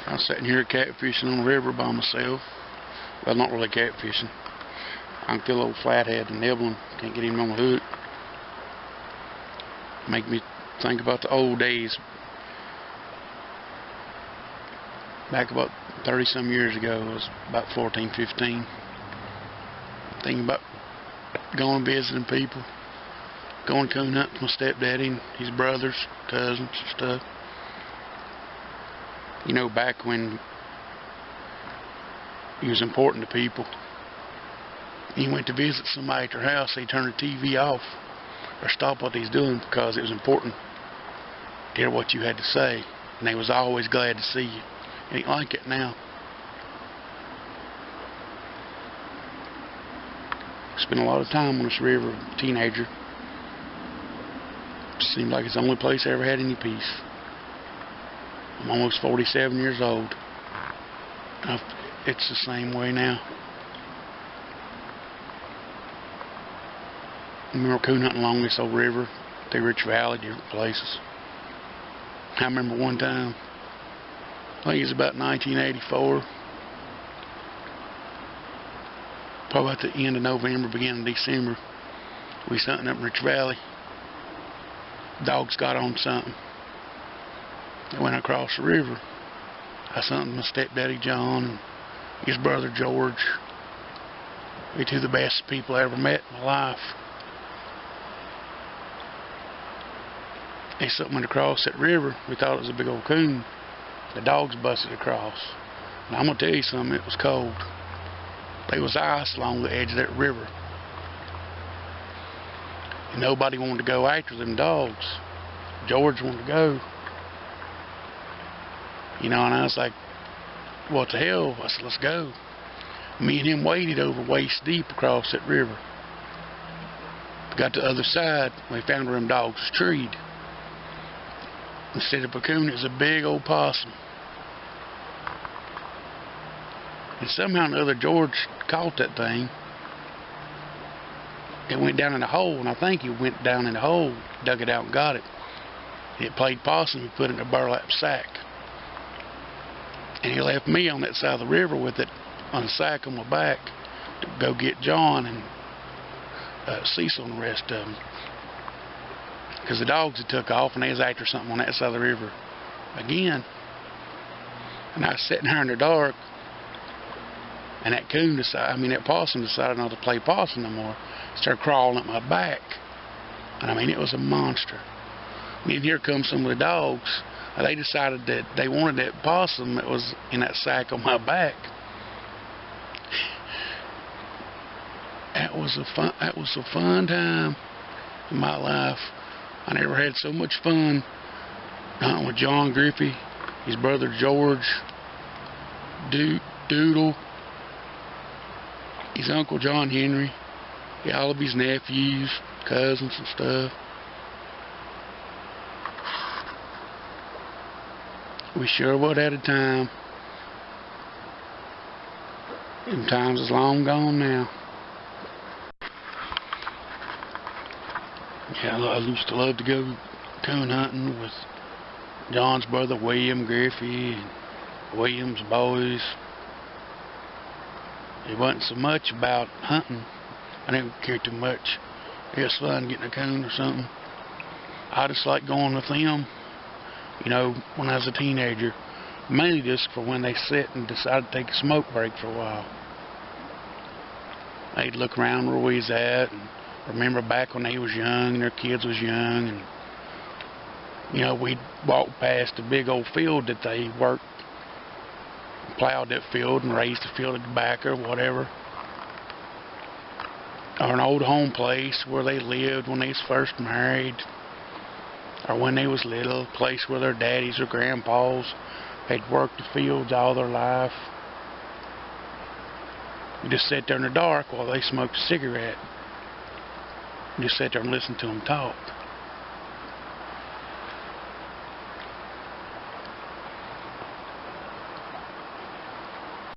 I was sitting here catfishing on the river by myself. Well, not really catfishing. I'm still a little flathead and nibbling. Can't get him on the hook. Make me think about the old days. Back about 30-some years ago, I was about 14, 15. Thinking about going visiting people. Going coon hunting with my stepdaddy and his brothers, cousins and stuff. You know, back when he was important to people. He went to visit somebody at their house, they turned the TV off or stop what he's doing because it was important to hear what you had to say. And they was always glad to see you. It ain't like it now. Spent a lot of time on this river, teenager. Seemed like it's the only place I ever had any peace. I'm almost 47 years old. It's the same way now. I remember coon hunting along this old river, through Rich Valley, different places. I remember one time, I think it was about 1984, probably at the end of November, beginning of December, we was hunting up in Rich Valley. Dogs got on something. They went across the river. I hunted my stepdaddy John and his brother George. They're two of the best people I ever met in my life. They something went across that river. We thought it was a big old coon. The dogs busted across. And I'm gonna tell you something, it was cold. There was ice along the edge of that river. And nobody wanted to go after them dogs. George wanted to go. You know, and I was like, what the hell? I said, let's go. Me and him waded over waist deep across that river. Got to the other side, we found where them dogs was treed. Instead of a coon, it was a big old possum. And somehow or another, George caught that thing. It went down in a hole, and I think he went down in the hole, dug it out and got it. It played possum, he put it in a burlap sack. And he left me on that side of the river with it on a sack on my back to go get John and Cecil and the rest of them. Because the dogs had took off and they was after something on that side of the river again. And I was sitting there in the dark, and that that possum decided not to play possum no more. Started crawling up my back. And I mean, it was a monster. And then here comes some of the dogs. They decided that they wanted that possum that was in that sack on my back. That was a fun time in my life. I never had so much fun hunting with John Griffey, his brother George, Doodle, his uncle John Henry, all of his nephews, cousins and stuff. We sure would had a time. Them times is long gone now. Yeah, I used to love to go coon hunting with John's brother William Griffey and William's boys. It wasn't so much about hunting. I didn't care too much. It was fun getting a coon or something. I just like going with them. You know, when I was a teenager, mainly just for when they sit and decide to take a smoke break for a while. They'd look around where we was at and remember back when they was young and their kids was young, and you know, we'd walk past a big old field that they worked, plowed that field and raised a field of tobacco or whatever. Or an old home place where they lived when they was first married. Or when they was little, a place where their daddies or grandpas had worked the fields all their life. You just sat there in the dark while they smoked a cigarette. You just sat there and listened to them talk.